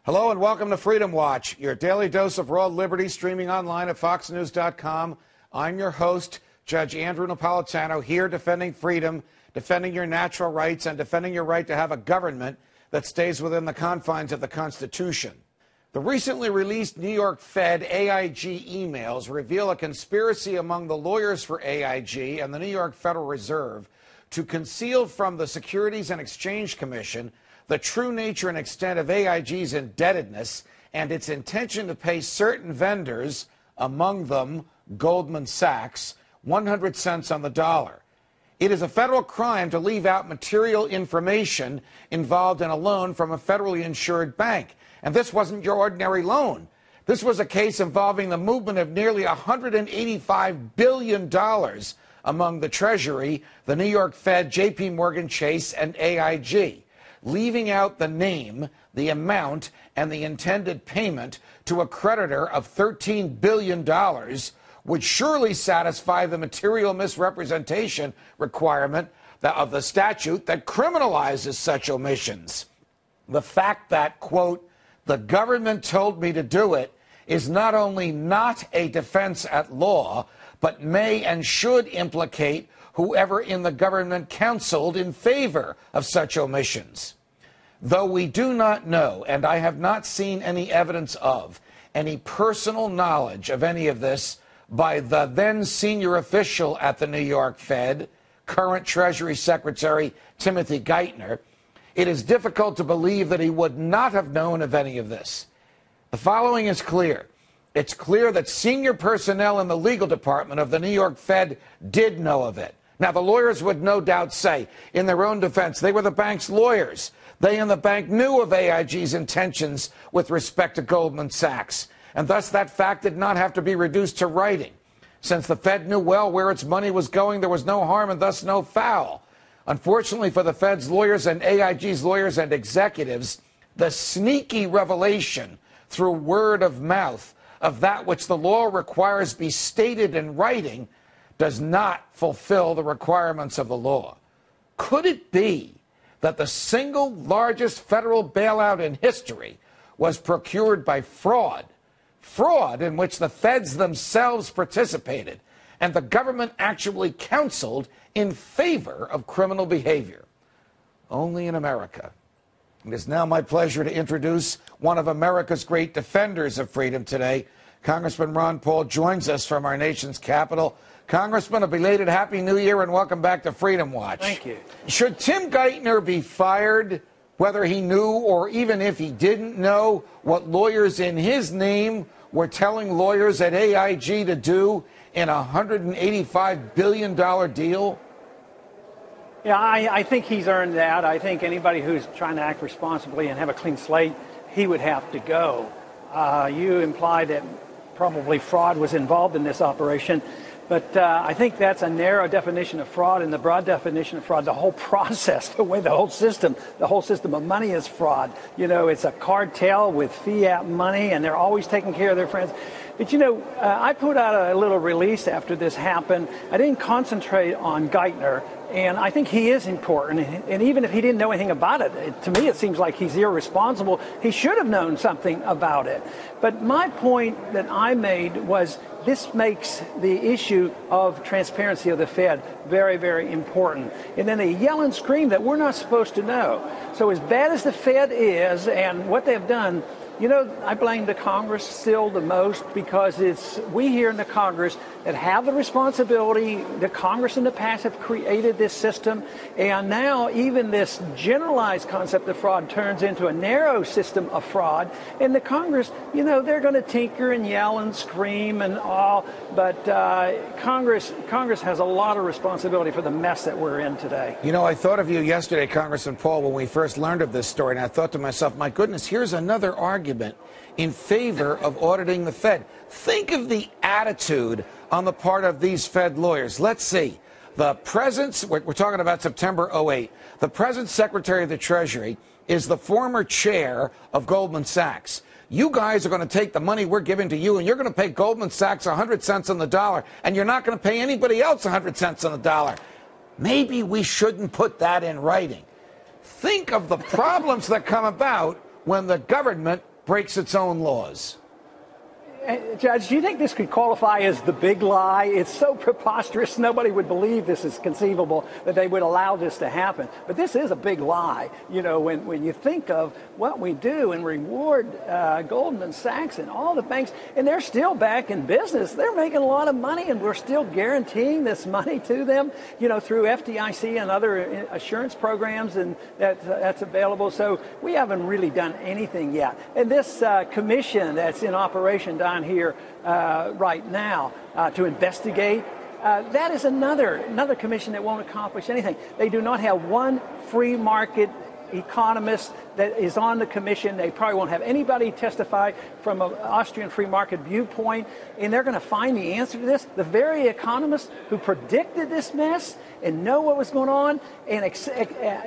Hello and welcome to Freedom Watch, your daily dose of raw liberty, streaming online at foxnews.com. I'm your host, Judge Andrew Napolitano, here defending freedom, defending your natural rights, and defending your right to have a government that stays within the confines of the Constitution. The recently released New York Fed AIG emails reveal a conspiracy among the lawyers for AIG and the New York Federal Reserve to conceal from the Securities and Exchange Commission the true nature and extent of AIG's indebtedness and its intention to pay certain vendors, among them Goldman Sachs, 100 cents on the dollar. It is a federal crime to leave out material information involved in a loan from a federally insured bank. And this wasn't your ordinary loan. This was a case involving the movement of nearly $185 billion among the Treasury, the New York Fed, JP Morgan Chase, and AIG. Leaving out the name, the amount, and the intended payment to a creditor of $13 billion would surely satisfy the material misrepresentation requirement of the statute that criminalizes such omissions. The fact that, quote, the government told me to do it is not only not a defense at law, but may and should implicate whoever in the government counseled in favor of such omissions. Though we do not know, and I have not seen any evidence of, any personal knowledge of any of this by the then senior official at the New York Fed, current Treasury Secretary Timothy Geithner, it is difficult to believe that he would not have known of any of this. The following is clear. It's clear that senior personnel in the legal department of the New York Fed did know of it. Now, the lawyers would no doubt say, in their own defense, they were the bank's lawyers. They and the bank knew of AIG's intentions with respect to Goldman Sachs, and thus that fact did not have to be reduced to writing. Since the Fed knew well where its money was going, there was no harm and thus no foul. Unfortunately for the Fed's lawyers and AIG's lawyers and executives, the sneaky revelation through word of mouth of that which the law requires be stated in writing does not fulfill the requirements of the law. Could it be that the single largest federal bailout in history was procured by fraud in which the feds themselves participated and the government actually counseled in favor of criminal behavior? Only in America. It is now my pleasure to introduce one of America's great defenders of freedom today. Congressman Ron Paul joins us from our nation's capital. Congressman, a belated Happy New Year and welcome back to Freedom Watch. Thank you. Should Tim Geithner be fired, whether he knew or even if he didn't know what lawyers in his name were telling lawyers at AIG to do in a $185 billion deal? Yeah, I think he's earned that. I think anybody who's trying to act responsibly and have a clean slate, he would have to go. You implied that probably fraud was involved in this operation. But I think that's a narrow definition of fraud, and the broad definition of fraud, the whole process, the way the whole system of money is fraud. You know, it's a cartel with fiat money, and they're always taking care of their friends. But, you know, I put out a little release after this happened. I didn't concentrate on Geithner, and I think he is important. And even if he didn't know anything about it, to me it seems like he's irresponsible. He should have known something about it. But my point that I made was this makes the issue of transparency of the Fed very, very important. And then they yell and scream that we're not supposed to know. So as bad as the Fed is and what they've done, you know, I blame the Congress still the most because it's we here in the Congress that have the responsibility. The Congress in the past have created this system, and now even this generalized concept of fraud turns into a narrow system of fraud. And the Congress, you know, they're going to tinker and yell and scream and all, but Congress has a lot of responsibility for the mess that we're in today. You know, I thought of you yesterday, Congressman Paul, when we first learned of this story, and I thought to myself, my goodness, here's another argument in favor of auditing the Fed. Think of the attitude on the part of these Fed lawyers. Let's see. The present, we're talking about September 08. The present Secretary of the Treasury is the former chair of Goldman Sachs. You guys are going to take the money we're giving to you, and you're going to pay Goldman Sachs 100 cents on the dollar, and you're not going to pay anybody else 100 cents on the dollar. Maybe we shouldn't put that in writing. Think of the problems that come about when the government breaks its own laws? Judge, do you think this could qualify as the big lie? It's so preposterous, nobody would believe this is conceivable, that they would allow this to happen. But this is a big lie. You know, when you think of what we do and reward Goldman Sachs and all the banks, and they're still back in business. They're making a lot of money, and we're still guaranteeing this money to them, you know, through FDIC and other assurance programs, and that's available. So we haven't really done anything yet. And this commission that's in operation down here right now to investigate. That is another commission that won't accomplish anything. They do not have one free market economist that is on the commission. They probably won't have anybody testify from an Austrian free market viewpoint, and they're going to find the answer to this. The very economists who predicted this mess and know what was going on, and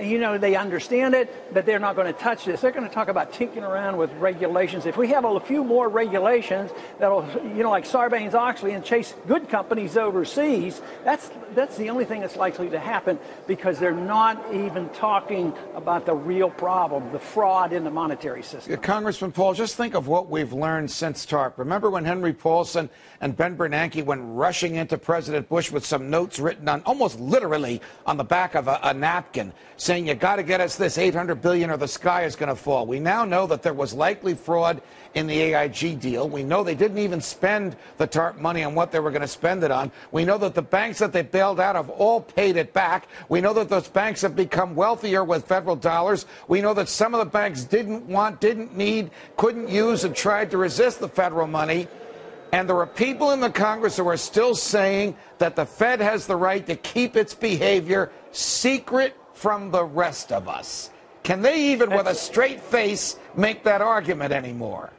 you know, they understand it, but they're not going to touch this. They're going to talk about tinkering around with regulations. If we have a few more regulations that'll, you know, like Sarbanes-Oxley, and chase good companies overseas, that's the only thing that's likely to happen, because they're not even talking about the real problem, the fraud in the monetary system. Congressman Paul, just think of what we've learned since TARP. Remember when Henry Paulson and Ben Bernanke went rushing into President Bush with some notes written on almost literally on the back of a napkin saying, you got to get us this $800 billion or the sky is going to fall. We now know that there was likely fraud in the AIG deal. We know they didn't even spend the TARP money on what they were going to spend it on. We know that the banks that they bailed out have all paid it back. We know that those banks have become wealthier with federal dollars. We know that some of the banks didn't want, didn't need, couldn't use, and tried to resist the federal money. And there are people in the Congress who are still saying that the Fed has the right to keep its behavior secret from the rest of us. Can they even, with a straight face, make that argument anymore?